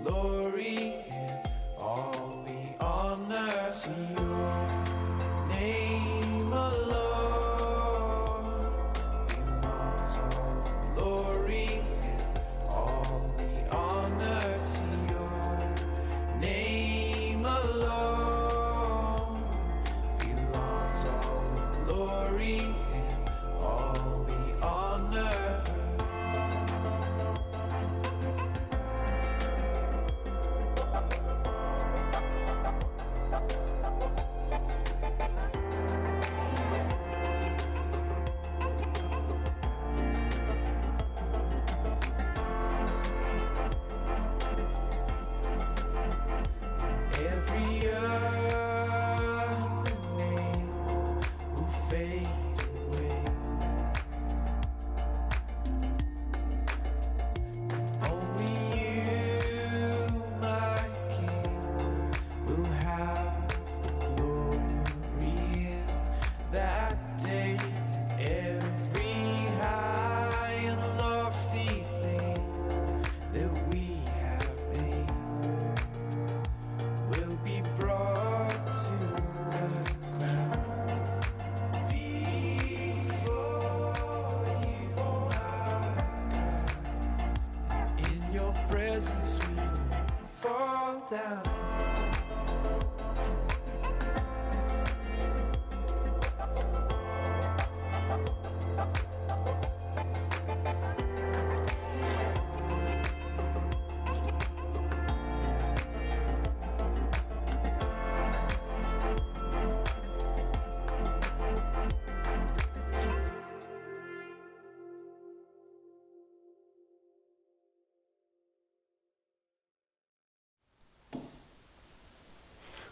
glory and all the honor to your name alone belongs all the glory and all the honor to your name alone belongs all the glory and all the honor. Every other name will fade away. Only you, my King, will have the glory in that day. Every high and lofty thing that we have made will be brought to the ground before you, my God. In your presence we will fall down.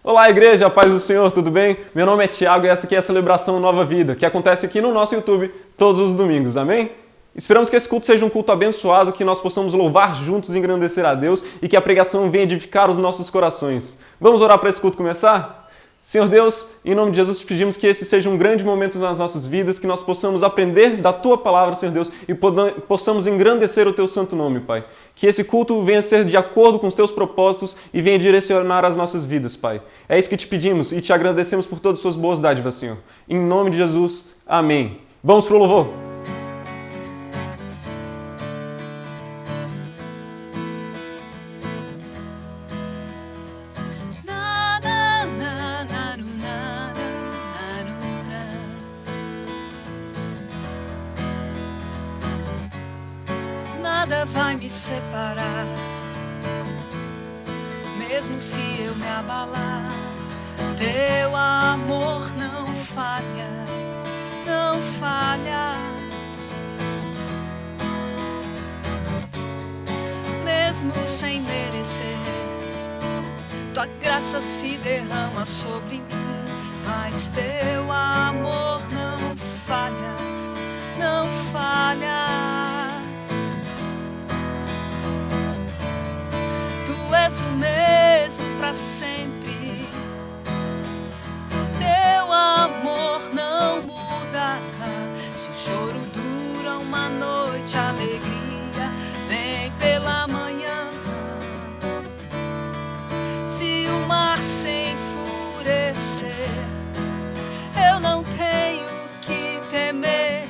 Olá, igreja, paz do Senhor, tudo bem? Meu nome é Thiago e essa aqui é a celebração Nova Vida, que acontece aqui no nosso YouTube todos os domingos, amém? Esperamos que esse culto seja um culto abençoado, que nós possamos louvar juntos e engrandecer a Deus e que a pregação venha edificar os nossos corações. Vamos orar para esse culto começar? Senhor Deus, em nome de Jesus, te pedimos que esse seja um grande momento nas nossas vidas, que nós possamos aprender da Tua Palavra, Senhor Deus, e possamos engrandecer o Teu santo nome, Pai. Que esse culto venha ser de acordo com os Teus propósitos e venha direcionar as nossas vidas, Pai. É isso que te pedimos e te agradecemos por todas as suas boas dádivas, Senhor. Em nome de Jesus, amém. Vamos pro louvor! Nada vai me separar, mesmo se eu me abalar. Teu amor não falha, não falha. Mesmo sem merecer, tua graça se derrama sobre mim, mas teu amor não falha, não falha. Tu és o mesmo para sempre. Teu amor não muda. Se o choro dura uma noite, a alegria vem pela manhã. Se o mar se enfurecer, eu não tenho que temer,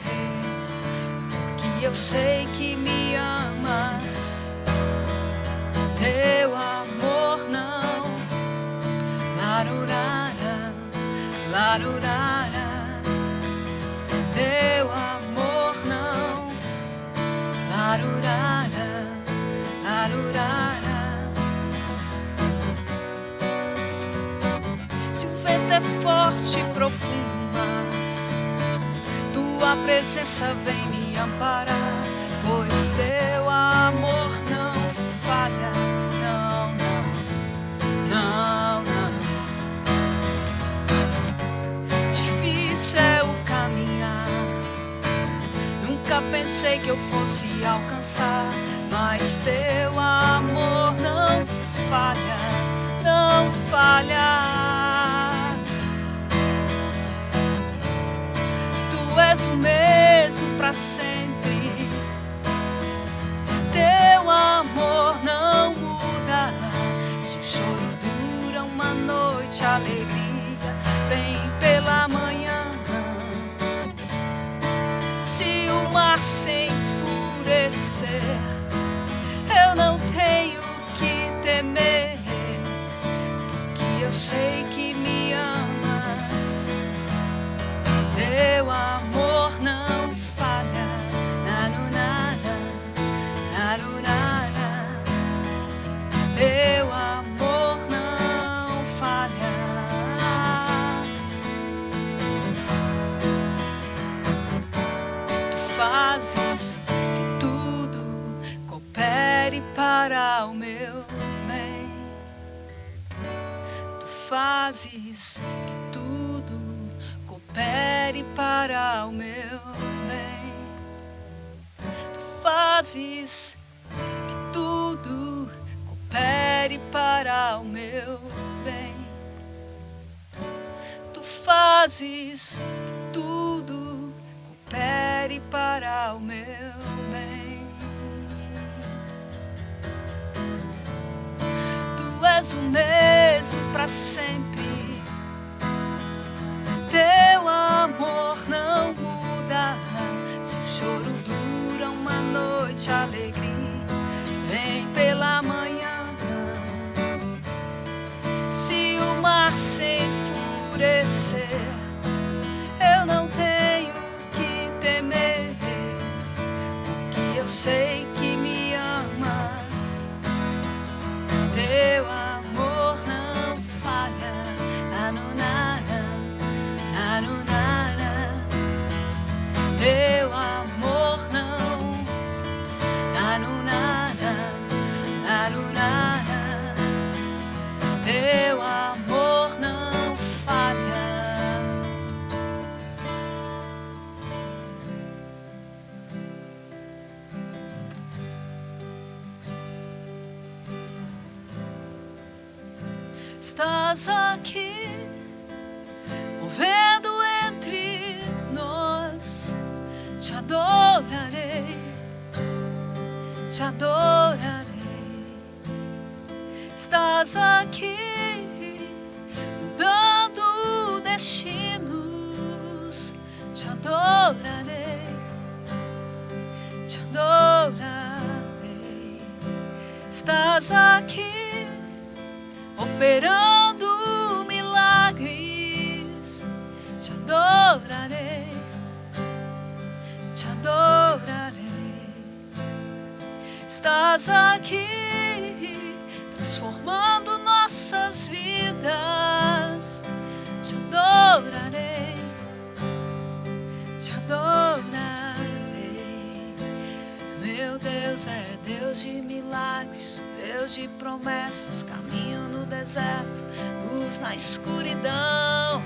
porque eu sei que me amas. Teu amor não, larurara, larurara. Teu amor não, larurara, larurara. Se o vento é forte e profundo mar, tua presença vem me amparar, pois teu amor não falha. Não, não. Difícil é o caminhar, nunca pensei que eu fosse alcançar, mas teu amor não falha, não falha. Tu és o mesmo para sempre, teu amor não muda. eu sei que me amas. Teu amor não falha. Nanunana, nanunana. Teu amor não falha. Tu fazes que tudo coopere para o meu bem. Tu fazes que tudo coopere para o meu bem. Tu fazes que tudo coopere para o meu bem. Tu fazes que tudo coopere para o meu bem. Tu és o mesmo para sempre. Teu amor não muda. Se o choro dura uma noite, a alegria vem pela manhã. Se o mar se enfurecer, eu não tenho que temer, porque eu sei que me amas. Teu amor não falha. Nanunana, nanunana. Teu amor não. Nanunana, nanunana. Teu amor não falha. Estás aqui, movendo entre nós. Te adorarei, te adorarei. Estás aqui, mudando destinos. Te adorarei, te adorarei. Estás aqui, operando milagres. Te adorarei, te adorarei. Estás aqui, transformando nossas vidas. Te adorarei, te adorarei. Meu Deus é Deus de milagres, Deus de promessas, caminho no deserto, luz na escuridão.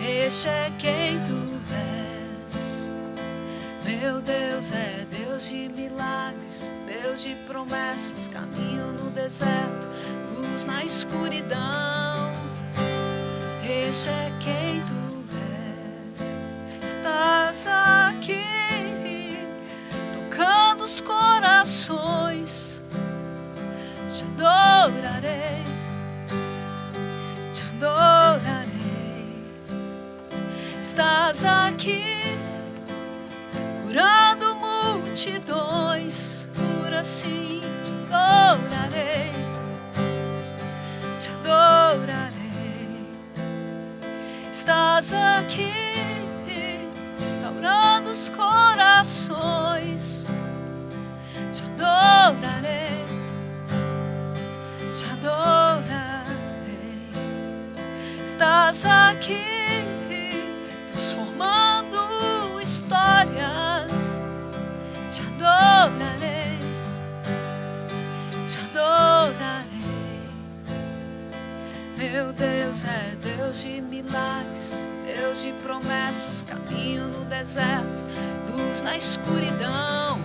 Este é quem tu és. Meu Deus é Deus de milagres, Deus de promessas, caminho no deserto, luz na escuridão. Este é quem tu és. Estás aqui, tocando os corações. Te adorarei, te adorarei. Estás aqui, curando multidões. Cura sim, te adorarei, te adorarei. Estás aqui, restaurando os corações. Te adorarei, te adorarei. Estás aqui, transformando histórias. Te adorarei, te adorarei. Meu Deus é Deus de milagres, Deus de promessas, caminho no deserto, luz na escuridão.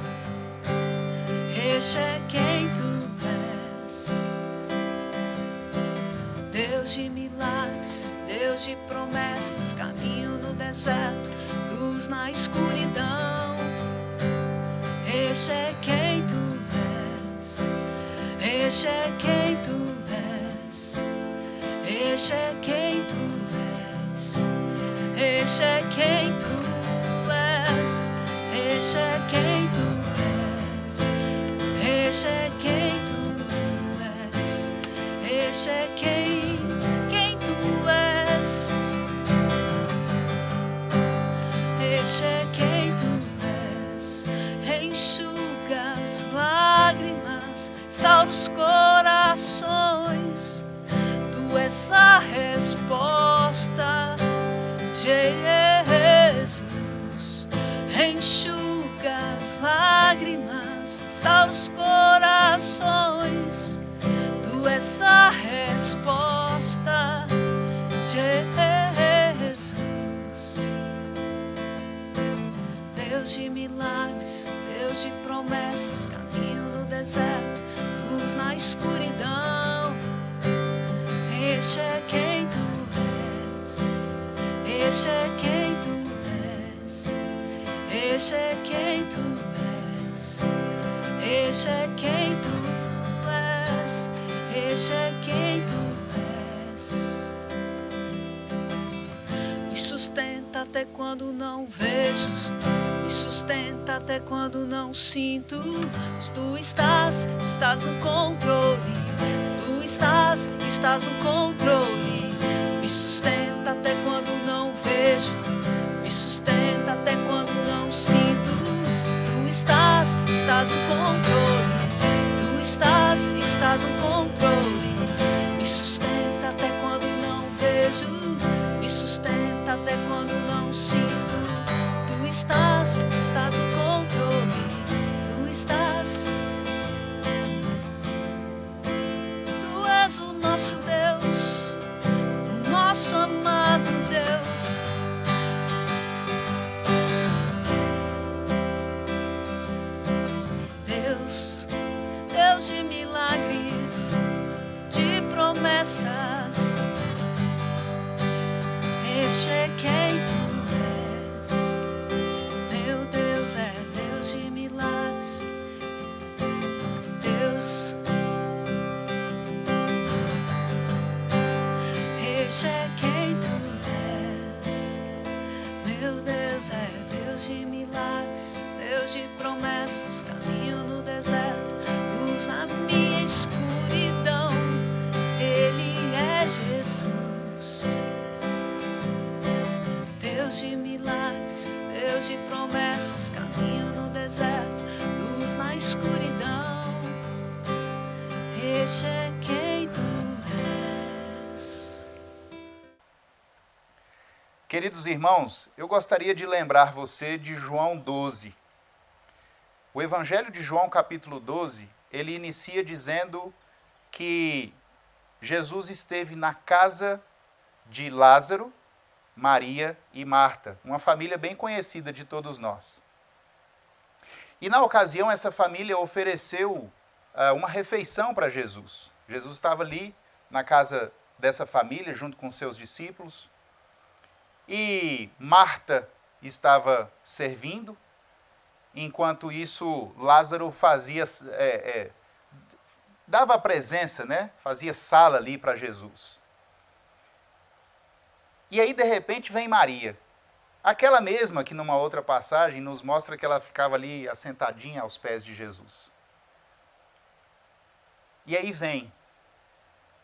Este é quem tu és. Deus de milagres, Deus de promessas, caminho no deserto, luz na escuridão. Este é quem tu és. Este é quem tu és. Este é quem tu és. Este é quem tu és. Este é quem tu és. Este é quem tu és. Este é quem lágrimas, restaura os corações. Tu és a resposta, Jesus. Enxuga as lágrimas, restaura os corações. Tu és a resposta, Jesus. Deus de milagres, Deus de promessas, caminho no deserto, luz na escuridão. Este é quem tu és, este é quem tu és, este é quem tu és, este é quem tu és, este é quem tu és. Me sustenta até quando não vejo, me sustenta até quando não sinto. Tu estás no controle. Tu estás no controle. Me sustenta até quando não vejo, me sustenta até quando não sinto. Tu estás no controle. Tu estás no controle. Me sustenta até quando não vejo, me sustenta até quando não sinto. Tu estás no controle. Tu estás. Tu és o nosso Deus, o nosso amado Deus. Deus, Deus de milagres, de promessas. Este é quem tu és. Meu Deus é Deus de milagres. Deus, este é quem tu és. Meu Deus é Deus de milagres, Deus de promessas, caminho no deserto, luz na minha escuridão. Ele é Jesus. Deus de milagres, Deus de promessas, caminho no deserto, luz na escuridão. Este é quem tu és. Queridos irmãos, eu gostaria de lembrar você de João 12. O Evangelho de João, capítulo 12, ele inicia dizendo que Jesus esteve na casa de Lázaro, Maria e Marta, uma família bem conhecida de todos nós. E na ocasião, essa família ofereceu uma refeição para Jesus. Jesus estava ali na casa dessa família, junto com seus discípulos. E Marta estava servindo, enquanto isso Lázaro fazia, dava a presença, né? Fazia sala ali para Jesus. E aí, de repente, vem Maria, aquela mesma que numa outra passagem nos mostra que ela ficava ali assentadinha aos pés de Jesus. E aí vem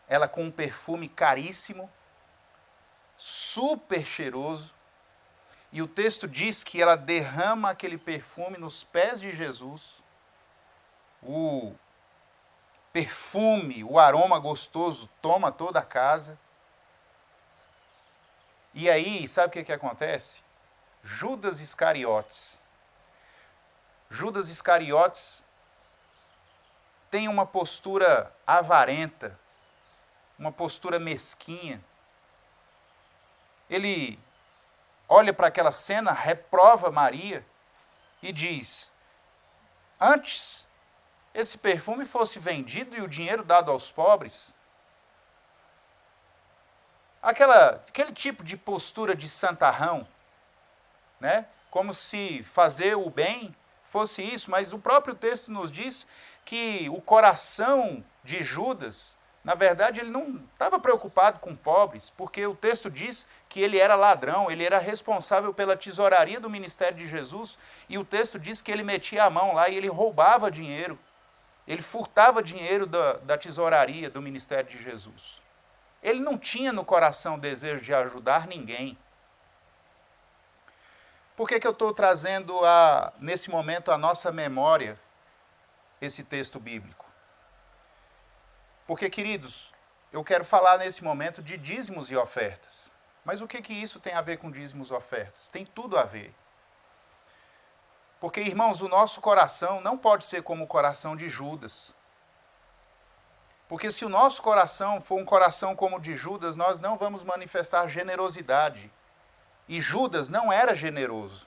ela com um perfume caríssimo, super cheiroso, e o texto diz que ela derrama aquele perfume nos pés de Jesus. O perfume, o aroma gostoso toma toda a casa. E aí, sabe o que acontece? Judas Iscariotes tem uma postura avarenta, uma postura mesquinha. Ele olha para aquela cena, reprova Maria e diz: antes esse perfume fosse vendido e o dinheiro dado aos pobres. Aquele tipo de postura de santarrão, né? Como se fazer o bem fosse isso, mas o próprio texto nos diz que o coração de Judas, na verdade, ele não estava preocupado com pobres, porque o texto diz que ele era ladrão, ele era responsável pela tesouraria do ministério de Jesus, e o texto diz que ele metia a mão lá e ele roubava dinheiro, ele furtava dinheiro da tesouraria do ministério de Jesus. Ele não tinha no coração o desejo de ajudar ninguém. Por que eu estou trazendo nesse momento à nossa memória esse texto bíblico? Porque, queridos, eu quero falar nesse momento de dízimos e ofertas. Mas o que isso tem a ver com dízimos e ofertas? Tem tudo a ver. Porque, irmãos, o nosso coração não pode ser como o coração de Judas. Porque se o nosso coração for um coração como o de Judas, nós não vamos manifestar generosidade. E Judas não era generoso.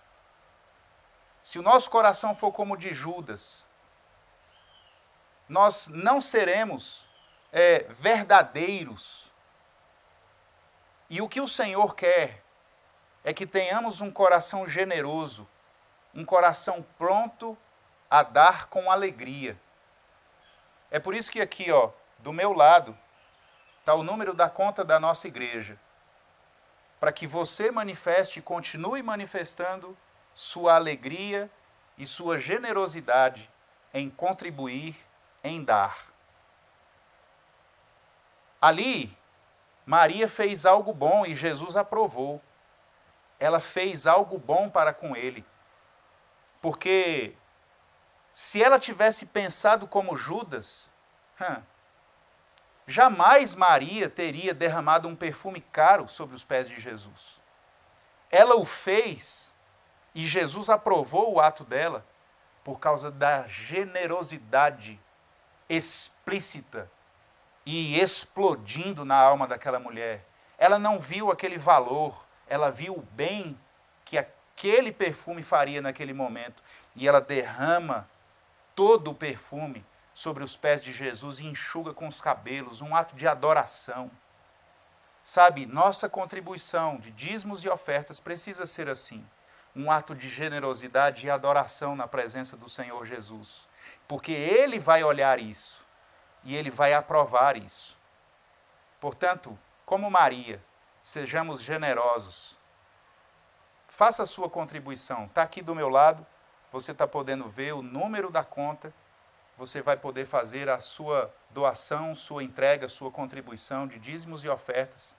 Se o nosso coração for como o de Judas, nós não seremos verdadeiros. E o que o Senhor quer é que tenhamos um coração generoso, um coração pronto a dar com alegria. É por isso que aqui, do meu lado, está o número da conta da nossa igreja, para que você manifeste e continue manifestando sua alegria e sua generosidade em contribuir, em dar. Ali, Maria fez algo bom e Jesus aprovou. Ela fez algo bom para com ele. Porque se ela tivesse pensado como Judas, jamais Maria teria derramado um perfume caro sobre os pés de Jesus. Ela o fez e Jesus aprovou o ato dela por causa da generosidade explícita e explodindo na alma daquela mulher. Ela não viu aquele valor, ela viu o bem que aquele perfume faria naquele momento. E ela derrama todo o perfume sobre os pés de Jesus e enxuga com os cabelos, um ato de adoração. Sabe, nossa contribuição de dízimos e ofertas precisa ser assim, um ato de generosidade e adoração na presença do Senhor Jesus. Porque Ele vai olhar isso e Ele vai aprovar isso. Portanto, como Maria, sejamos generosos. Faça a sua contribuição. Está aqui do meu lado, você está podendo ver o número da conta. Você vai poder fazer a sua doação, sua entrega, sua contribuição de dízimos e ofertas.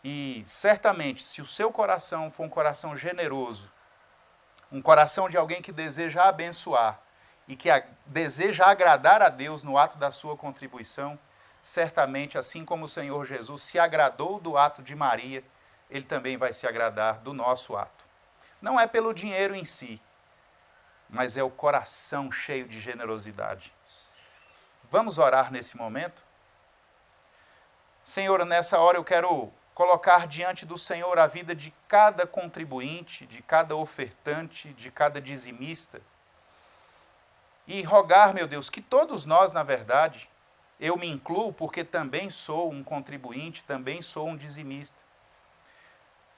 E certamente, se o seu coração for um coração generoso, um coração de alguém que deseja abençoar e que deseja agradar a Deus no ato da sua contribuição, certamente, assim como o Senhor Jesus se agradou do ato de Maria, Ele também vai se agradar do nosso ato. Não é pelo dinheiro em si, mas é o coração cheio de generosidade. Vamos orar nesse momento? Senhor, nessa hora eu quero colocar diante do Senhor a vida de cada contribuinte, de cada ofertante, de cada dizimista. E rogar, meu Deus, que todos nós, na verdade, eu me incluo porque também sou um contribuinte, também sou um dizimista.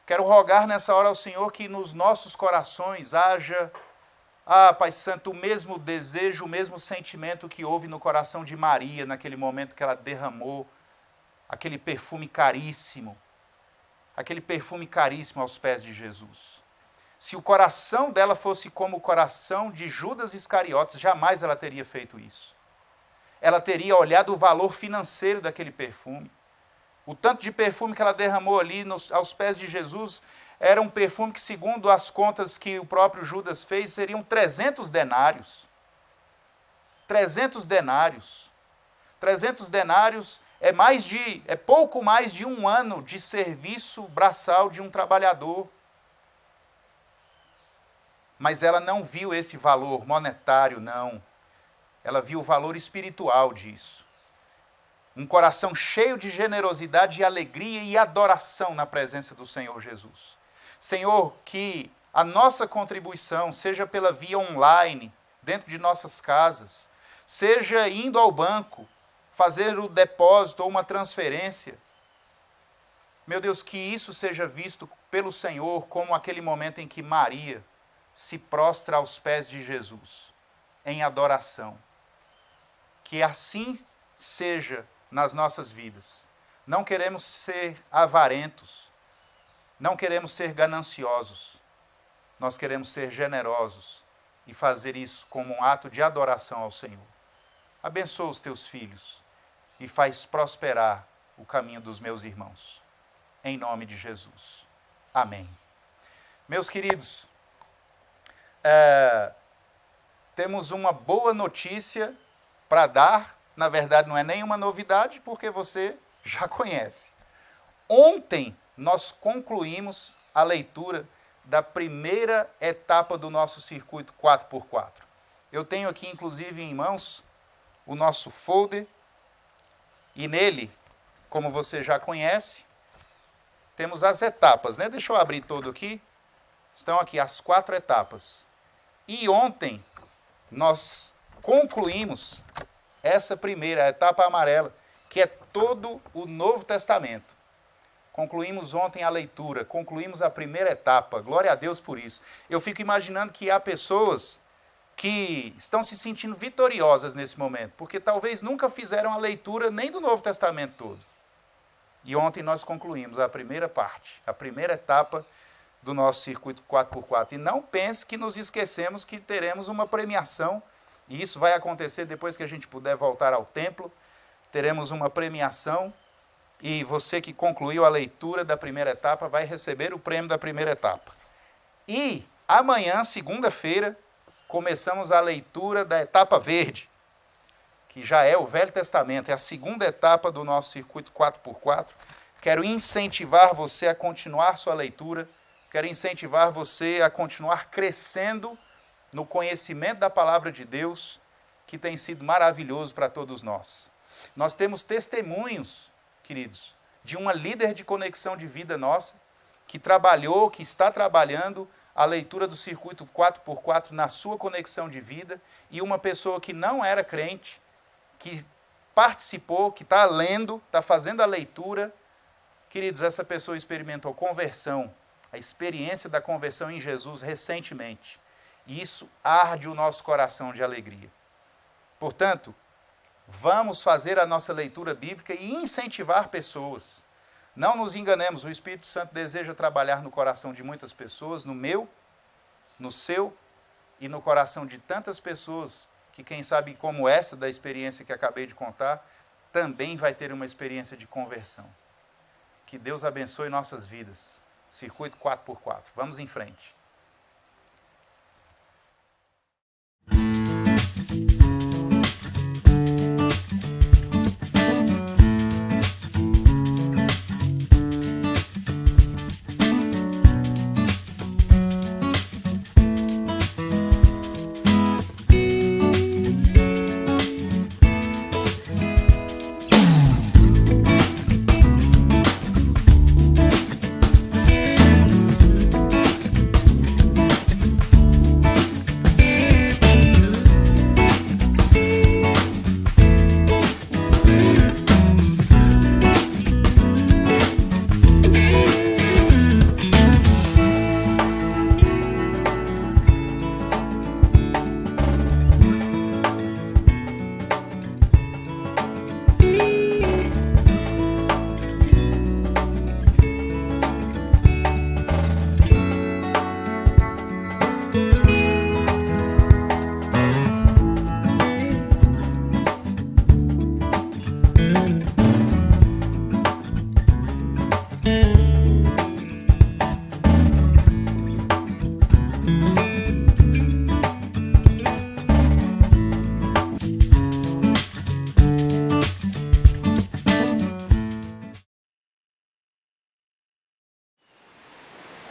Quero rogar nessa hora ao Senhor que nos nossos corações haja, Pai Santo, o mesmo desejo, o mesmo sentimento que houve no coração de Maria, naquele momento que ela derramou aquele perfume caríssimo aos pés de Jesus. Se o coração dela fosse como o coração de Judas Iscariotes, jamais ela teria feito isso. Ela teria olhado o valor financeiro daquele perfume. O tanto de perfume que ela derramou ali aos pés de Jesus era um perfume que, segundo as contas que o próprio Judas fez, seriam 300 denários. 300 denários. 300 denários é pouco mais de um ano de serviço braçal de um trabalhador. Mas ela não viu esse valor monetário, não. Ela viu o valor espiritual disso. Um coração cheio de generosidade e alegria e adoração na presença do Senhor Jesus. Senhor, que a nossa contribuição, seja pela via online, dentro de nossas casas, seja indo ao banco, fazer o depósito ou uma transferência. Meu Deus, que isso seja visto pelo Senhor como aquele momento em que Maria se prostra aos pés de Jesus, em adoração. Que assim seja nas nossas vidas. Não queremos ser avarentos, não queremos ser gananciosos, nós queremos ser generosos e fazer isso como um ato de adoração ao Senhor. Abençoa os teus filhos e faz prosperar o caminho dos meus irmãos. Em nome de Jesus. Amém. Meus queridos, temos uma boa notícia para dar na verdade não é nenhuma novidade, porque você já conhece. Ontem nós concluímos a leitura da primeira etapa do nosso circuito 4x4. Eu tenho aqui, inclusive, em mãos, o nosso folder, e nele, como você já conhece, temos as etapas, né? Deixa eu abrir todo aqui. Estão aqui as 4 etapas. E ontem nós concluímos essa primeira, a etapa amarela, que é todo o Novo Testamento. Concluímos ontem a leitura, concluímos a primeira etapa. Glória a Deus por isso. Eu fico imaginando que há pessoas que estão se sentindo vitoriosas nesse momento, porque talvez nunca fizeram a leitura nem do Novo Testamento todo. E ontem nós concluímos a primeira parte, a primeira etapa do nosso circuito 4x4. E não pense que nos esquecemos que teremos uma premiação, e isso vai acontecer depois que a gente puder voltar ao templo. Teremos uma premiação, e você que concluiu a leitura da primeira etapa vai receber o prêmio da primeira etapa. E amanhã, segunda-feira, começamos a leitura da etapa verde, que já é o Velho Testamento, é a segunda etapa do nosso circuito 4x4. Quero incentivar você a continuar sua leitura, quero incentivar você a continuar crescendo no conhecimento da palavra de Deus, que tem sido maravilhoso para todos nós. Nós temos testemunhos, queridos, de uma líder de conexão de vida nossa, que trabalhou, que está trabalhando a leitura do circuito 4x4 na sua conexão de vida, e uma pessoa que não era crente, que participou, que está lendo, está fazendo a leitura. Queridos, essa pessoa experimentou conversão, a experiência da conversão em Jesus recentemente. E isso arde o nosso coração de alegria. Portanto, vamos fazer a nossa leitura bíblica e incentivar pessoas. Não nos enganemos, o Espírito Santo deseja trabalhar no coração de muitas pessoas, no meu, no seu e no coração de tantas pessoas que, quem sabe, como essa da experiência que acabei de contar, também vai ter uma experiência de conversão. Que Deus abençoe nossas vidas. Circuito 4x4. Vamos em frente.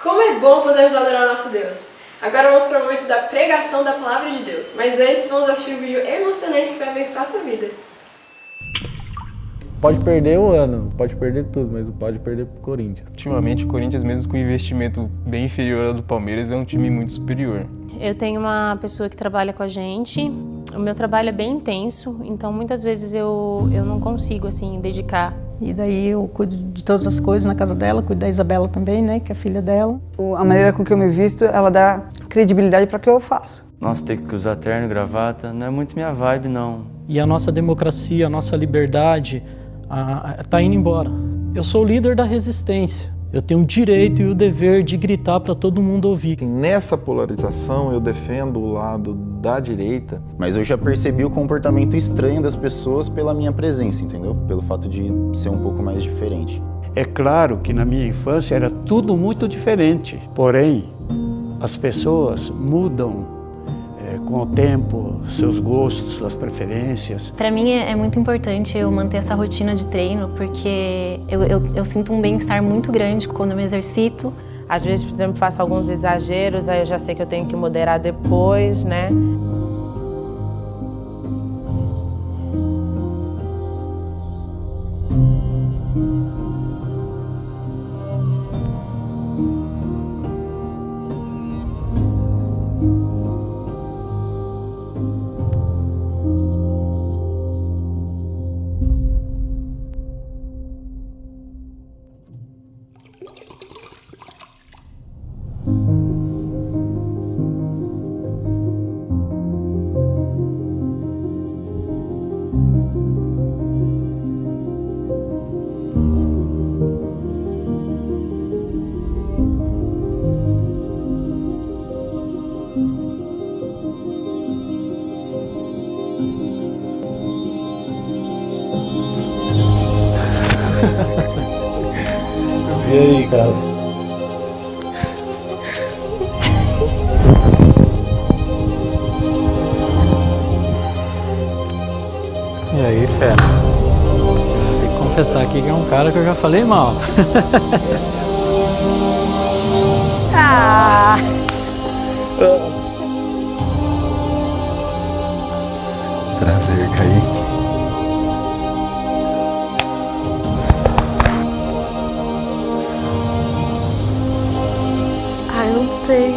Como é bom podermos adorar o nosso Deus! Agora vamos para o momento da pregação da Palavra de Deus. Mas antes, vamos assistir um vídeo emocionante que vai abençoar a sua vida. Pode perder o ano, pode perder tudo, mas não pode perder pro Corinthians. Ultimamente, o Corinthians, mesmo com um investimento bem inferior ao do Palmeiras, é um time muito superior. Eu tenho uma pessoa que trabalha com a gente, o meu trabalho é bem intenso, então muitas vezes eu não consigo, assim, dedicar. E daí eu cuido de todas as coisas na casa dela, cuido da Isabela também, né, que é a filha dela. A maneira com que eu me visto, ela dá credibilidade para o que eu faço. Nossa, ter que usar terno e gravata não é muito minha vibe, não. E a nossa democracia, a nossa liberdade tá indo embora. Eu sou o líder da resistência. Eu tenho o direito e o dever de gritar para todo mundo ouvir. Nessa polarização eu defendo o lado da direita. Mas eu já percebi o comportamento estranho das pessoas pela minha presença, entendeu? Pelo fato de ser um pouco mais diferente. É claro que na minha infância era tudo muito diferente. Porém, as pessoas mudam com o tempo, seus gostos, suas preferências. Para mim é muito importante eu manter essa rotina de treino, porque eu sinto um bem-estar muito grande quando eu me exercito. Às vezes, por exemplo, faço alguns exageros, aí eu já sei que eu tenho que moderar depois, né? E aí, cara? E aí, fera? Tem que confessar aqui que é um cara que eu já falei mal. Ah! Prazer, Kaique. Ai, não sei.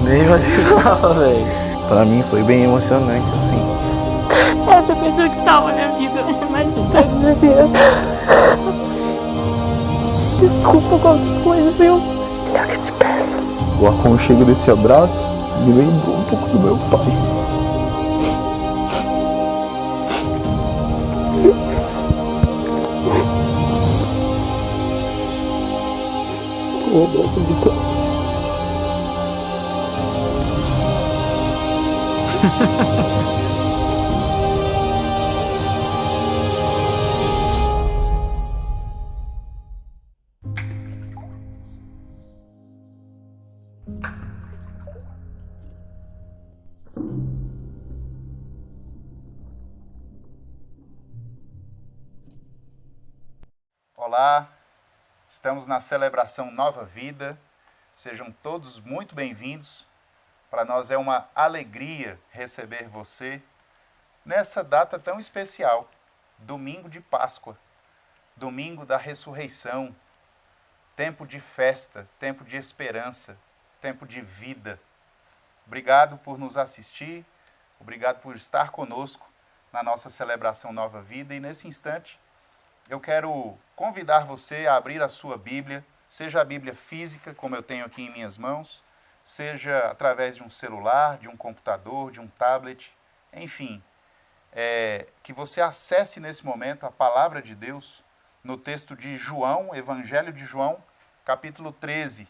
Nem imaginava, velho. Pra mim foi bem emocionante, assim. Essa pessoa que salva a minha vida, mais de todos os dias. Desculpa qualquer coisa, viu? Eu que te peço. O aconchego desse abraço me lembrou um pouco do meu pai. Um abraço de coração. Olá, estamos na celebração Nova Vida. Sejam todos muito bem-vindos. Para nós é uma alegria receber você nessa data tão especial, domingo de Páscoa, domingo da ressurreição, tempo de festa, tempo de esperança, tempo de vida. Obrigado por nos assistir, obrigado por estar conosco na nossa celebração Nova Vida. E nesse instante, eu quero convidar você a abrir a sua Bíblia, seja a Bíblia física, como eu tenho aqui em minhas mãos, seja através de um celular, de um computador, de um tablet, enfim, que você acesse nesse momento a Palavra de Deus no texto de João, Evangelho de João, capítulo 13.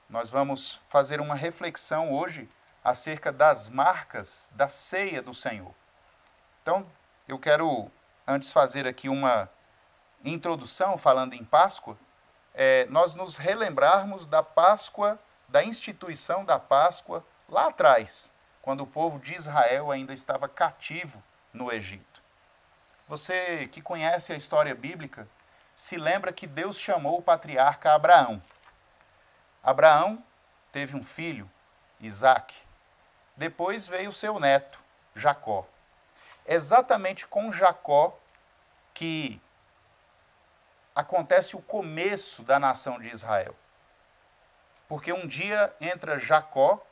Nós vamos fazer uma reflexão hoje acerca das marcas da ceia do Senhor. Então, eu quero antes fazer aqui uma introdução falando em Páscoa, nós nos relembrarmos da Páscoa, da instituição da Páscoa lá atrás, quando o povo de Israel ainda estava cativo no Egito. Você que conhece a história bíblica, se lembra que Deus chamou o patriarca Abraão. Abraão teve um filho, Isaque. Depois veio seu neto, Jacó. Exatamente com Jacó que acontece o começo da nação de Israel. Porque um dia entra Jacó,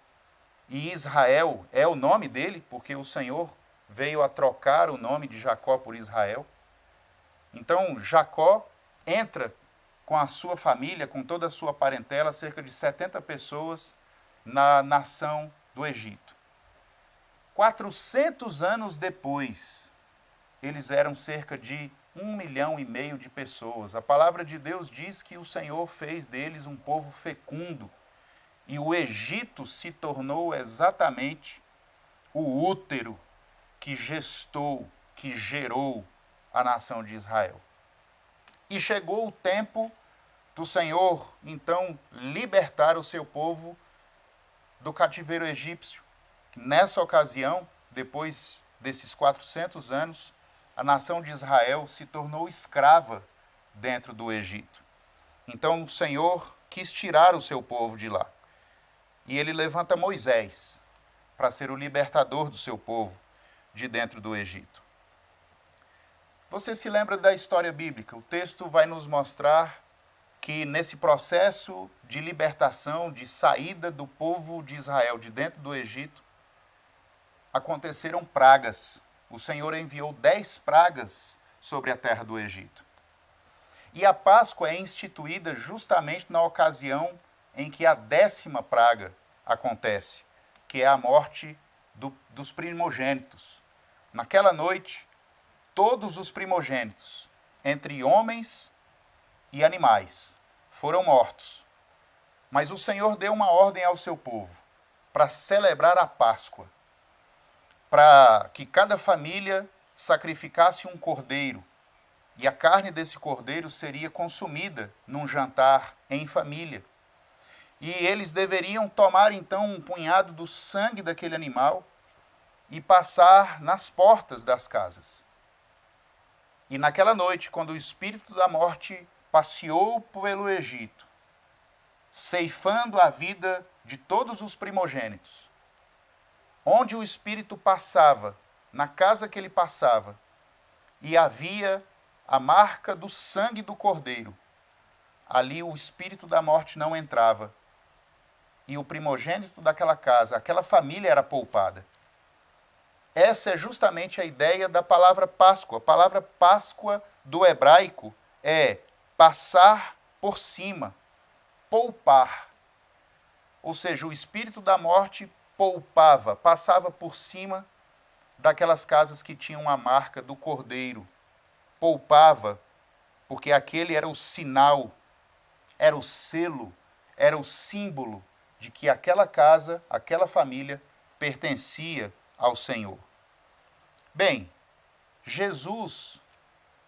e Israel é o nome dele, porque o Senhor veio a trocar o nome de Jacó por Israel. Então Jacó entra com a sua família, com toda a sua parentela, cerca de 70 pessoas, na nação do Egito. 400 anos depois, eles eram cerca de 1,5 milhão de pessoas. A palavra de Deus diz que o Senhor fez deles um povo fecundo. E o Egito se tornou exatamente o útero que gestou, que gerou a nação de Israel. E chegou o tempo do Senhor, então, libertar o seu povo do cativeiro egípcio. nessa ocasião, depois desses 400 anos, a nação de Israel se tornou escrava dentro do Egito. Então o Senhor quis tirar o seu povo de lá. E ele levanta Moisés para ser o libertador do seu povo de dentro do Egito. Você se lembra da história bíblica? O texto vai nos mostrar que nesse processo de libertação, de saída do povo de Israel de dentro do Egito, aconteceram pragas. O Senhor enviou 10 pragas sobre a terra do Egito. E a Páscoa é instituída justamente na ocasião em que a 10ª praga acontece, que é a morte dos primogênitos. Naquela noite, todos os primogênitos, entre homens e animais, foram mortos. Mas o Senhor deu uma ordem ao seu povo para celebrar a Páscoa, para que cada família sacrificasse um cordeiro, e a carne desse cordeiro seria consumida num jantar em família. E eles deveriam tomar então um punhado do sangue daquele animal e passar nas portas das casas. E naquela noite, quando o espírito da morte passeou pelo Egito, ceifando a vida de todos os primogênitos, onde o espírito passava, na casa que ele passava, e havia a marca do sangue do cordeiro, ali o espírito da morte não entrava, e o primogênito daquela casa, aquela família era poupada. Essa é justamente a ideia da palavra Páscoa. A palavra Páscoa do hebraico é passar por cima, poupar. Ou seja, o espírito da morte poupava, passava por cima daquelas casas que tinham a marca do cordeiro. Poupava, porque aquele era o sinal, era o selo, era o símbolo de que aquela casa, aquela família pertencia ao Senhor. Bem, Jesus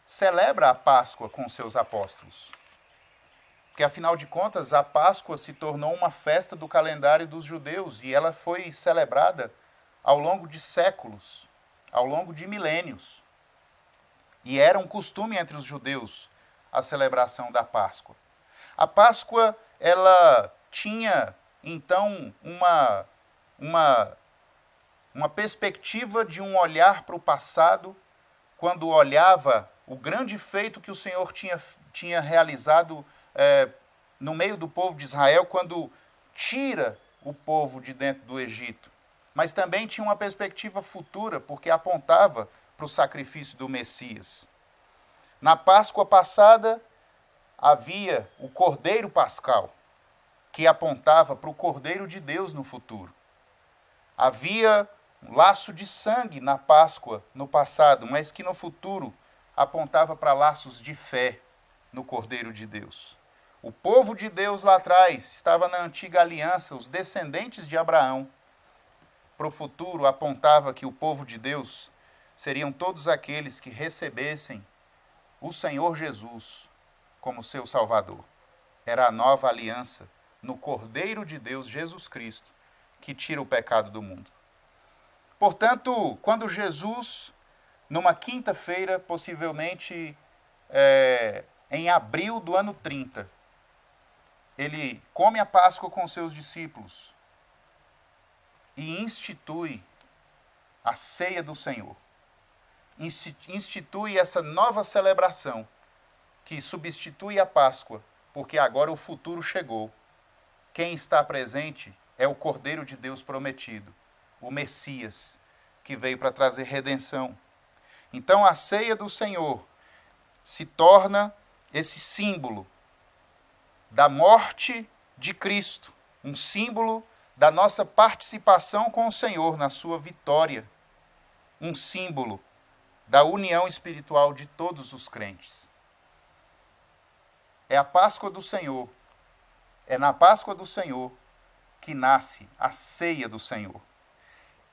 celebra a Páscoa com seus apóstolos. Porque, afinal de contas, a Páscoa se tornou uma festa do calendário dos judeus e ela foi celebrada ao longo de séculos, ao longo de milênios. E era um costume entre os judeus a celebração da Páscoa. A Páscoa, ela tinha, então, uma perspectiva de um olhar para o passado, quando olhava o grande feito que o Senhor tinha realizado no meio do povo de Israel, quando tira o povo de dentro do Egito. Mas também tinha uma perspectiva futura, porque apontava para o sacrifício do Messias. Na Páscoa passada, havia o Cordeiro Pascal, que apontava para o Cordeiro de Deus no futuro. Havia um laço de sangue na Páscoa no passado, mas que no futuro apontava para laços de fé no Cordeiro de Deus. O povo de Deus lá atrás estava na antiga aliança, os descendentes de Abraão. Para o futuro apontava que o povo de Deus seriam todos aqueles que recebessem o Senhor Jesus como seu Salvador. Era a nova aliança no Cordeiro de Deus, Jesus Cristo, que tira o pecado do mundo. Portanto, quando Jesus, numa quinta-feira, possivelmente em abril do ano 30, ele come a Páscoa com seus discípulos e institui a ceia do Senhor. Institui essa nova celebração que substitui a Páscoa, porque agora o futuro chegou. Quem está presente é o Cordeiro de Deus prometido, o Messias, que veio para trazer redenção. Então a ceia do Senhor se torna esse símbolo da morte de Cristo, um símbolo da nossa participação com o Senhor na sua vitória, um símbolo da união espiritual de todos os crentes. É a Páscoa do Senhor, é na Páscoa do Senhor que nasce a ceia do Senhor.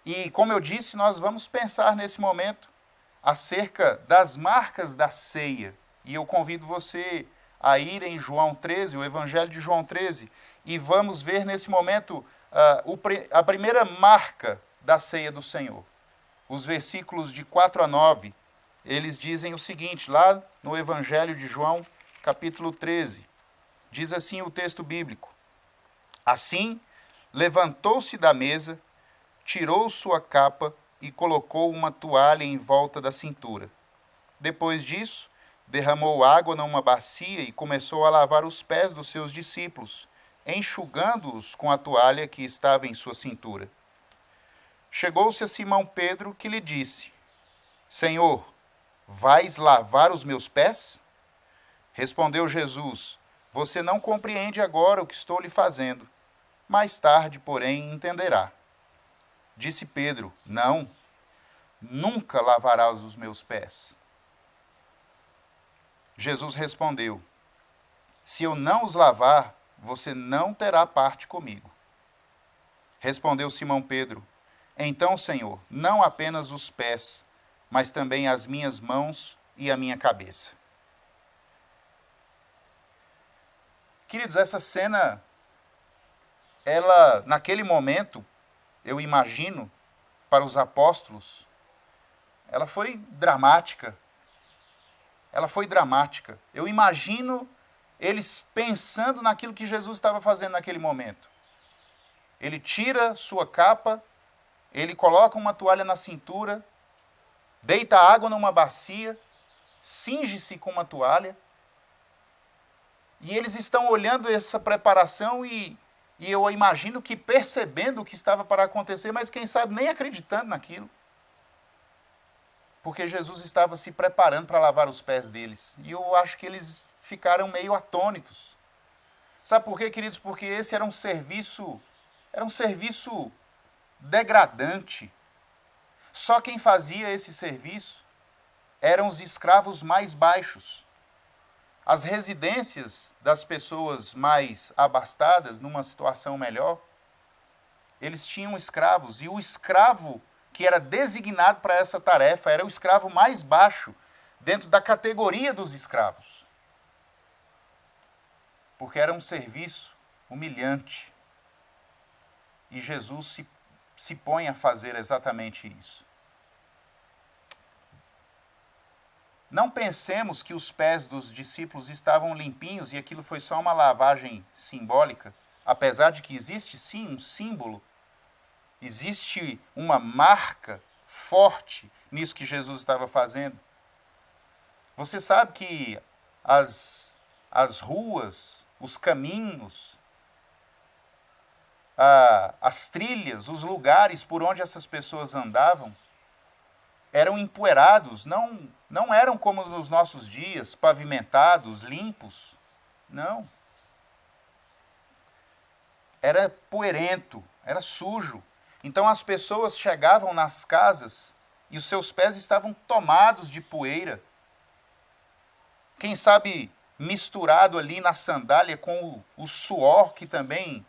E, como eu disse, nós vamos pensar nesse momento acerca das marcas da ceia. E eu convido você a ir em João 13, o Evangelho de João 13, e vamos ver nesse momento a primeira marca da ceia do Senhor. Os versículos de 4 a 9, eles dizem o seguinte, lá no Evangelho de João, capítulo 13. Diz assim o texto bíblico: Assim, levantou-se da mesa, tirou sua capa e colocou uma toalha em volta da cintura. Depois disso, derramou água numa bacia e começou a lavar os pés dos seus discípulos, enxugando-os com a toalha que estava em sua cintura. Chegou-se a Simão Pedro, que lhe disse: Senhor, vais lavar os meus pés? Respondeu Jesus: Você não compreende agora o que estou lhe fazendo. Mais tarde, porém, entenderá. Disse Pedro: Não, nunca lavarás os meus pés. Jesus respondeu: Se eu não os lavar, você não terá parte comigo. Respondeu Simão Pedro: Então, Senhor, não apenas os pés, mas também as minhas mãos e a minha cabeça. Queridos, essa cena, ela, naquele momento, eu imagino, para os apóstolos, ela foi dramática. Ela foi dramática. Eu imagino eles pensando naquilo que Jesus estava fazendo naquele momento. Ele tira sua capa, ele coloca uma toalha na cintura, deita água numa bacia, cinge-se com uma toalha, e eles estão olhando essa preparação e eu imagino que percebendo o que estava para acontecer, mas quem sabe nem acreditando naquilo. Porque Jesus estava se preparando para lavar os pés deles. E eu acho que eles ficaram meio atônitos. Sabe por quê, queridos? Porque esse era um serviço degradante. Só quem fazia esse serviço eram os escravos mais baixos. As residências das pessoas mais abastadas, numa situação melhor, eles tinham escravos. E o escravo que era designado para essa tarefa era o escravo mais baixo dentro da categoria dos escravos. Porque era um serviço humilhante. E Jesus se põe a fazer exatamente isso. Não pensemos que os pés dos discípulos estavam limpinhos e aquilo foi só uma lavagem simbólica, apesar de que existe sim um símbolo. Existe uma marca forte nisso que Jesus estava fazendo. Você sabe que as ruas, os caminhos, as trilhas, os lugares por onde essas pessoas andavam eram empoeirados, não eram como nos nossos dias, pavimentados, limpos. Não. Era poeirento, era sujo. Então as pessoas chegavam nas casas e os seus pés estavam tomados de poeira. Quem sabe misturado ali na sandália com o suor que também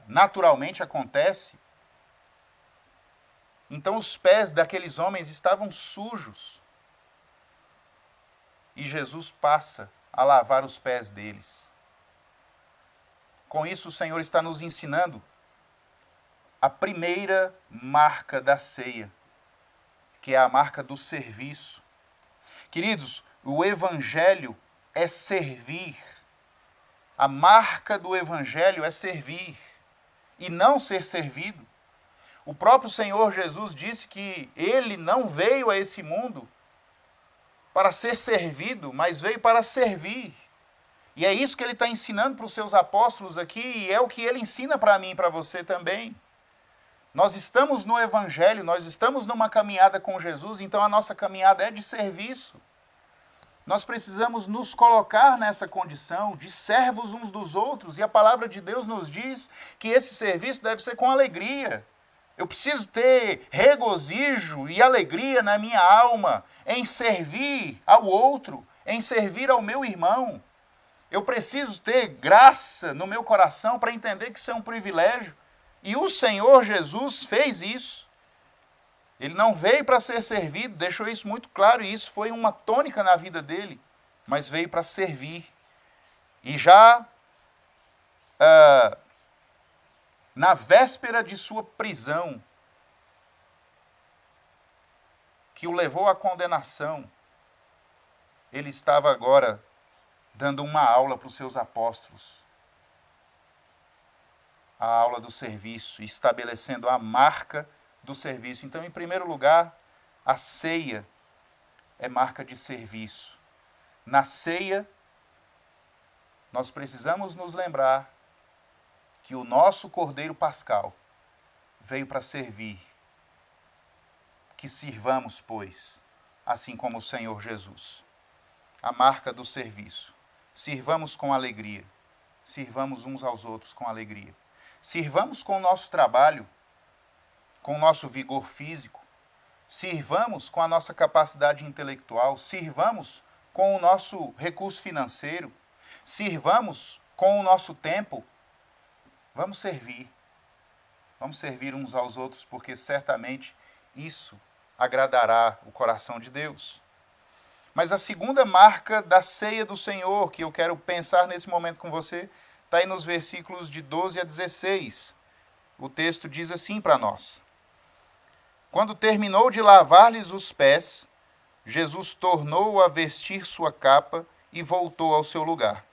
naturalmente acontece. Então os pés daqueles homens estavam sujos. E Jesus passa a lavar os pés deles. Com isso o Senhor está nos ensinando a primeira marca da ceia, que é a marca do serviço. Queridos, o Evangelho é servir. A marca do Evangelho é servir e não ser servido. O próprio Senhor Jesus disse que Ele não veio a esse mundo para ser servido, mas veio para servir. E é isso que Ele está ensinando para os seus apóstolos aqui, e é o que Ele ensina para mim e para você também. Nós estamos no Evangelho, nós estamos numa caminhada com Jesus, então a nossa caminhada é de serviço. Nós precisamos nos colocar nessa condição de servos uns dos outros, e a palavra de Deus nos diz que esse serviço deve ser com alegria. Eu preciso ter regozijo e alegria na minha alma em servir ao outro, em servir ao meu irmão. Eu preciso ter graça no meu coração para entender que isso é um privilégio. E o Senhor Jesus fez isso. Ele não veio para ser servido, deixou isso muito claro, e isso foi uma tônica na vida dele, mas veio para servir. E já na véspera de sua prisão, que o levou à condenação, ele estava agora dando uma aula para os seus apóstolos. A aula do serviço, estabelecendo a marca do serviço. Então, em primeiro lugar, a ceia é marca de serviço. Na ceia, nós precisamos nos lembrar que o nosso Cordeiro Pascal veio para servir. Que sirvamos, pois, assim como o Senhor Jesus. A marca do serviço. Sirvamos com alegria. Sirvamos uns aos outros com alegria. Sirvamos com o nosso trabalho, com o nosso vigor físico. Sirvamos com a nossa capacidade intelectual. Sirvamos com o nosso recurso financeiro. Sirvamos com o nosso tempo. Vamos servir. Vamos servir uns aos outros, porque certamente isso agradará o coração de Deus. Mas a segunda marca da ceia do Senhor, que eu quero pensar nesse momento com você, está aí nos versículos de 12 a 16. O texto diz assim para nós: Quando terminou de lavar-lhes os pés, Jesus tornou a vestir sua capa e voltou ao seu lugar.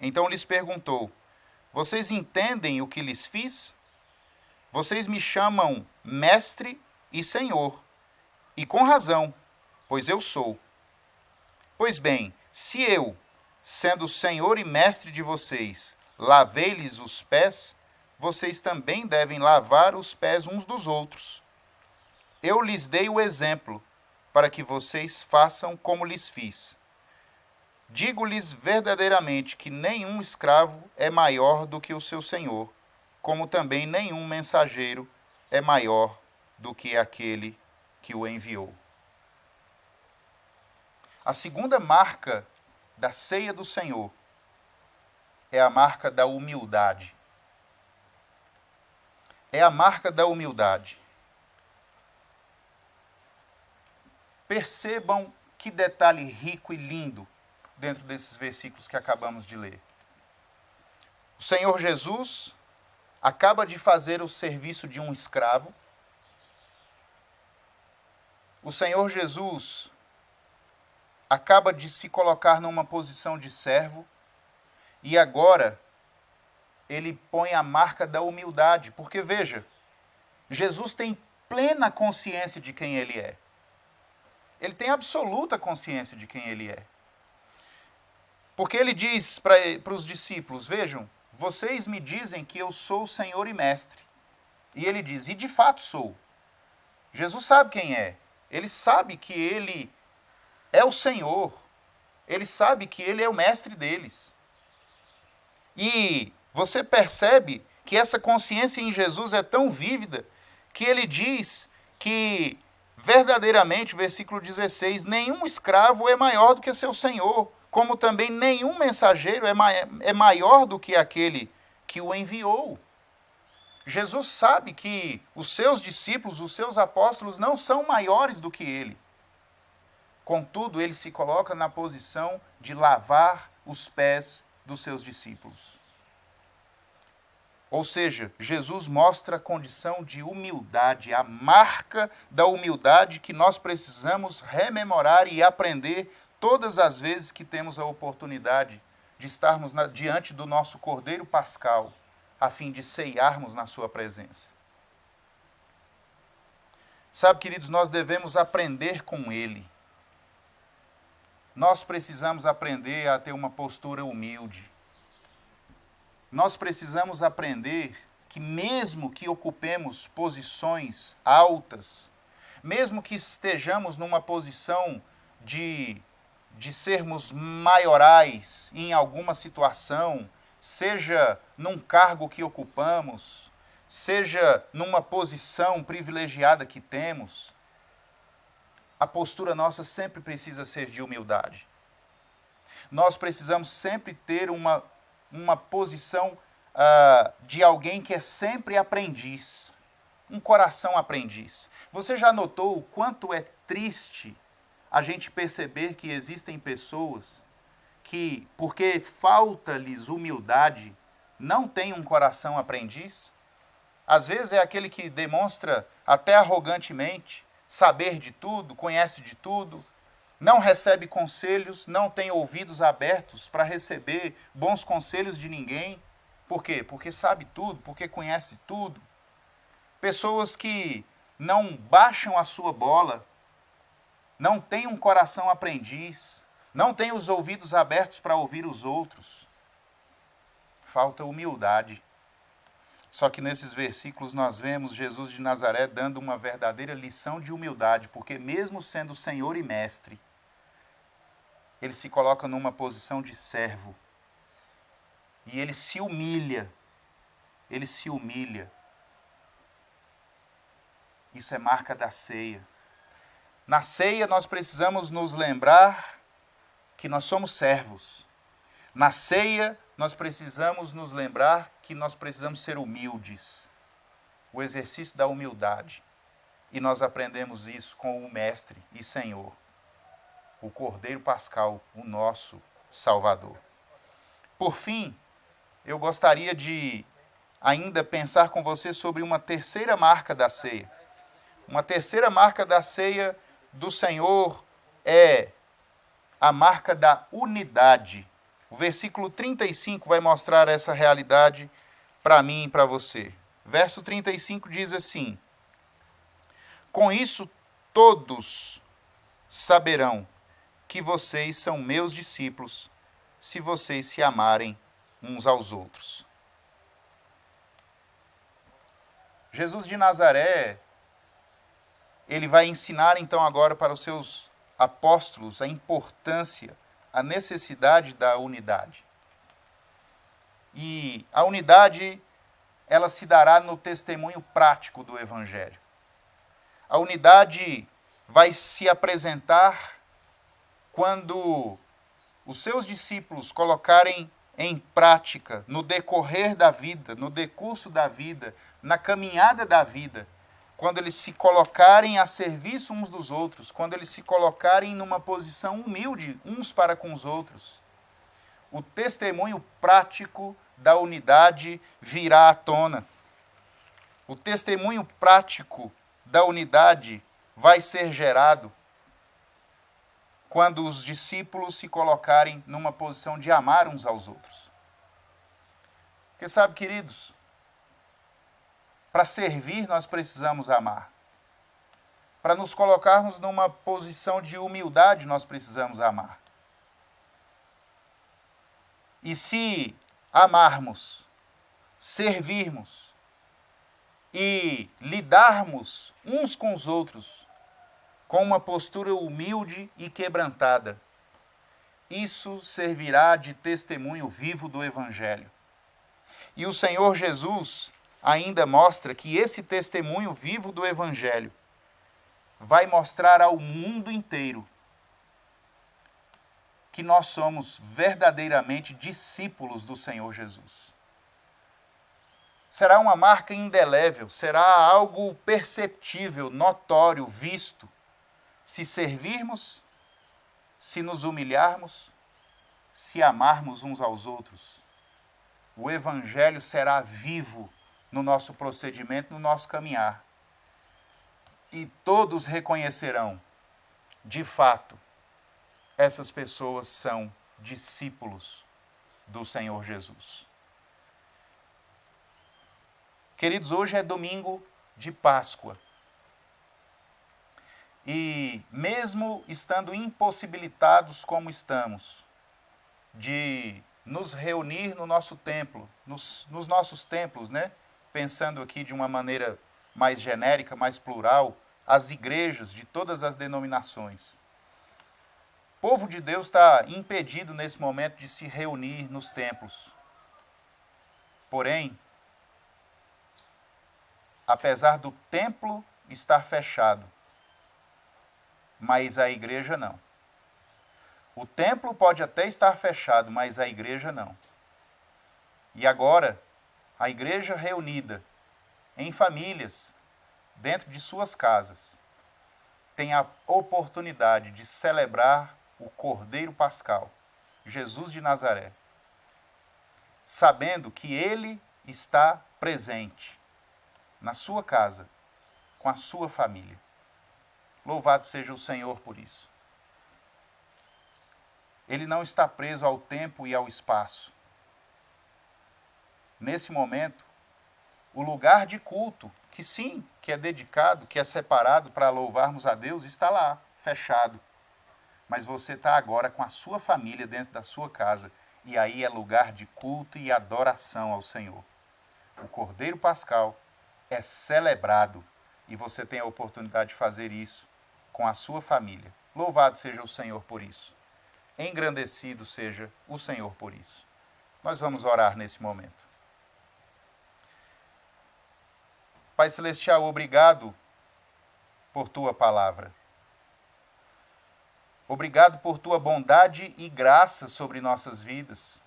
Então lhes perguntou: Vocês entendem o que lhes fiz? Vocês me chamam mestre e senhor, e com razão, pois eu sou. Pois bem, se eu, sendo senhor e mestre de vocês, lavei-lhes os pés, vocês também devem lavar os pés uns dos outros. Eu lhes dei o exemplo, para que vocês façam como lhes fiz. Digo-lhes verdadeiramente que nenhum escravo é maior do que o seu senhor, como também nenhum mensageiro é maior do que aquele que o enviou. A segunda marca da ceia do Senhor é a marca da humildade. É a marca da humildade. Percebam que detalhe rico e lindo dentro desses versículos que acabamos de ler. O Senhor Jesus acaba de fazer o serviço de um escravo. O Senhor Jesus acaba de se colocar numa posição de servo e agora ele põe a marca da humildade, porque veja, Jesus tem plena consciência de quem ele é. Ele tem absoluta consciência de quem ele é. Porque ele diz para os discípulos, vejam, vocês me dizem que eu sou o Senhor e Mestre. E ele diz, e de fato sou. Jesus sabe quem é. Ele sabe que ele é o Senhor. Ele sabe que ele é o mestre deles. E você percebe que essa consciência em Jesus é tão vívida que ele diz que verdadeiramente, versículo 16, nenhum escravo é maior do que seu senhor, como também nenhum mensageiro é maior do que aquele que o enviou. Jesus sabe que os seus discípulos, os seus apóstolos, não são maiores do que ele. Contudo, ele se coloca na posição de lavar os pés dos seus discípulos. Ou seja, Jesus mostra a condição de humildade, a marca da humildade que nós precisamos rememorar e aprender todas as vezes que temos a oportunidade de estarmos diante do nosso Cordeiro Pascal, a fim de ceiarmos na sua presença. Sabe, queridos, nós devemos aprender com ele. Nós precisamos aprender a ter uma postura humilde. Nós precisamos aprender que mesmo que ocupemos posições altas, mesmo que estejamos numa posição de sermos maiorais em alguma situação, seja num cargo que ocupamos, seja numa posição privilegiada que temos, a postura nossa sempre precisa ser de humildade. Nós precisamos sempre ter uma posição de alguém que é sempre aprendiz, um coração aprendiz. Você já notou o quanto é triste a gente perceber que existem pessoas que, porque falta-lhes humildade, não têm um coração aprendiz? Às vezes é aquele que demonstra até arrogantemente saber de tudo, conhece de tudo, não recebe conselhos, não tem ouvidos abertos para receber bons conselhos de ninguém. Por quê? Porque sabe tudo, porque conhece tudo. Pessoas que não baixam a sua bola, não têm um coração aprendiz, não têm os ouvidos abertos para ouvir os outros. Falta humildade. Só que nesses versículos nós vemos Jesus de Nazaré dando uma verdadeira lição de humildade, porque mesmo sendo Senhor e Mestre, ele se coloca numa posição de servo. E ele se humilha. Ele se humilha. Isso é marca da ceia. Na ceia nós precisamos nos lembrar que nós somos servos. Na ceia nós precisamos nos lembrar que nós precisamos ser humildes. O exercício da humildade. E nós aprendemos isso com o Mestre e Senhor, o Cordeiro Pascal, o nosso Salvador. Por fim, eu gostaria de ainda pensar com você sobre uma terceira marca da ceia. Uma terceira marca da ceia do Senhor é a marca da unidade. O versículo 35 vai mostrar essa realidade para mim e para você. Verso 35 diz assim: com isso todos saberão que vocês são meus discípulos, se vocês se amarem uns aos outros. Jesus de Nazaré, ele vai ensinar então agora para os seus apóstolos a importância, a necessidade da unidade. E a unidade, ela se dará no testemunho prático do Evangelho. A unidade vai se apresentar quando os seus discípulos colocarem em prática, no decorrer da vida, no decurso da vida, na caminhada da vida, quando eles se colocarem a serviço uns dos outros, quando eles se colocarem numa posição humilde uns para com os outros, o testemunho prático da unidade virá à tona. O testemunho prático da unidade vai ser gerado quando os discípulos se colocarem numa posição de amar uns aos outros. Porque sabe, queridos, para servir nós precisamos amar. Para nos colocarmos numa posição de humildade nós precisamos amar. E se amarmos, servirmos e lidarmos uns com os outros com uma postura humilde e quebrantada, isso servirá de testemunho vivo do Evangelho. E o Senhor Jesus ainda mostra que esse testemunho vivo do Evangelho vai mostrar ao mundo inteiro que nós somos verdadeiramente discípulos do Senhor Jesus. Será uma marca indelével, será algo perceptível, notório, visto, se servirmos, se nos humilharmos, se amarmos uns aos outros. O Evangelho será vivo no nosso procedimento, no nosso caminhar. E todos reconhecerão, de fato, essas pessoas são discípulos do Senhor Jesus. Queridos, hoje é domingo de Páscoa. E mesmo estando impossibilitados como estamos, de nos reunir no nosso templo, nos nossos templos, né? Pensando aqui de uma maneira mais genérica, mais plural, as igrejas de todas as denominações. O povo de Deus está impedido nesse momento de se reunir nos templos. Porém, apesar do templo estar fechado, mas a igreja não. O templo pode até estar fechado, mas a igreja não. E agora, a igreja reunida em famílias, dentro de suas casas, tem a oportunidade de celebrar o Cordeiro Pascal, Jesus de Nazaré, sabendo que ele está presente na sua casa, com a sua família. Louvado seja o Senhor por isso. Ele não está preso ao tempo e ao espaço. Nesse momento, o lugar de culto, que sim, que é dedicado, que é separado para louvarmos a Deus, está lá, fechado. Mas você está agora com a sua família dentro da sua casa, e aí é lugar de culto e adoração ao Senhor. O Cordeiro Pascal é celebrado, e você tem a oportunidade de fazer isso com a sua família. Louvado seja o Senhor por isso. Engrandecido seja o Senhor por isso. Nós vamos orar nesse momento. Pai Celestial, obrigado por Tua palavra. Obrigado por Tua bondade e graça sobre nossas vidas.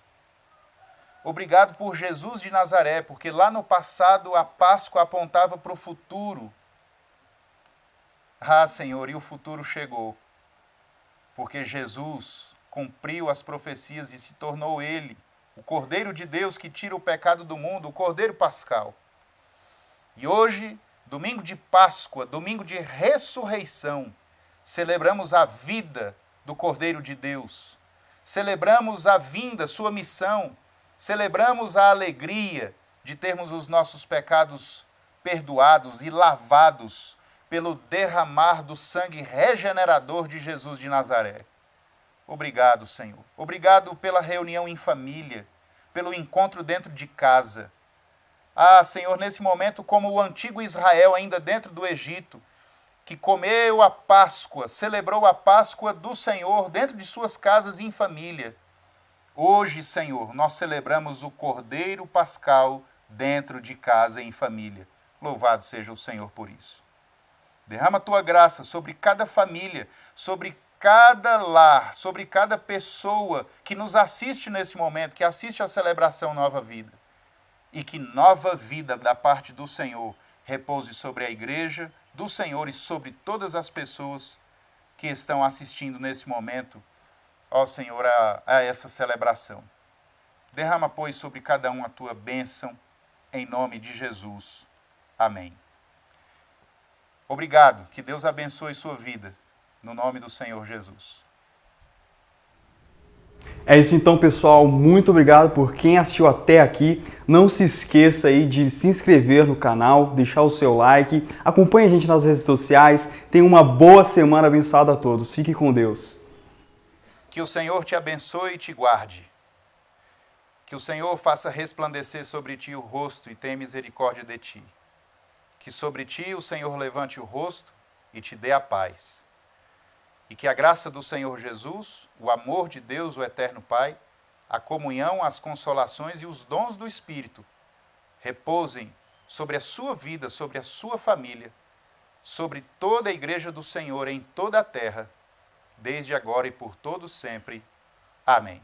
Obrigado por Jesus de Nazaré, porque lá no passado a Páscoa apontava para o futuro. Ah, Senhor, e o futuro chegou, porque Jesus cumpriu as profecias e se tornou Ele, o Cordeiro de Deus que tira o pecado do mundo, o Cordeiro Pascal. E hoje, domingo de Páscoa, domingo de ressurreição, celebramos a vida do Cordeiro de Deus, celebramos a vinda, sua missão, celebramos a alegria de termos os nossos pecados perdoados e lavados pelo derramar do sangue regenerador de Jesus de Nazaré. Obrigado, Senhor. Obrigado pela reunião em família, pelo encontro dentro de casa. Ah, Senhor, nesse momento, como o antigo Israel ainda dentro do Egito, que comeu a Páscoa, celebrou a Páscoa do Senhor dentro de suas casas em família. Hoje, Senhor, nós celebramos o Cordeiro Pascal dentro de casa em família. Louvado seja o Senhor por isso. Derrama a Tua graça sobre cada família, sobre cada lar, sobre cada pessoa que nos assiste nesse momento, que assiste à celebração Nova Vida. E que nova vida da parte do Senhor repouse sobre a igreja do Senhor e sobre todas as pessoas que estão assistindo nesse momento, ó Senhor, a essa celebração. Derrama, pois, sobre cada um a Tua bênção, em nome de Jesus. Amém. Obrigado, que Deus abençoe sua vida, no nome do Senhor Jesus. É isso então, pessoal. Muito obrigado por quem assistiu até aqui. Não se esqueça aí de se inscrever no canal, deixar o seu like, acompanhe a gente nas redes sociais. Tenha uma boa semana abençoada a todos. Fique com Deus. Que o Senhor te abençoe e te guarde. Que o Senhor faça resplandecer sobre ti o rosto e tenha misericórdia de ti. Que sobre ti o Senhor levante o rosto e te dê a paz. E que a graça do Senhor Jesus, o amor de Deus, o Eterno Pai, a comunhão, as consolações e os dons do Espírito repousem sobre a sua vida, sobre a sua família, sobre toda a igreja do Senhor em toda a terra, desde agora e por todo sempre. Amém.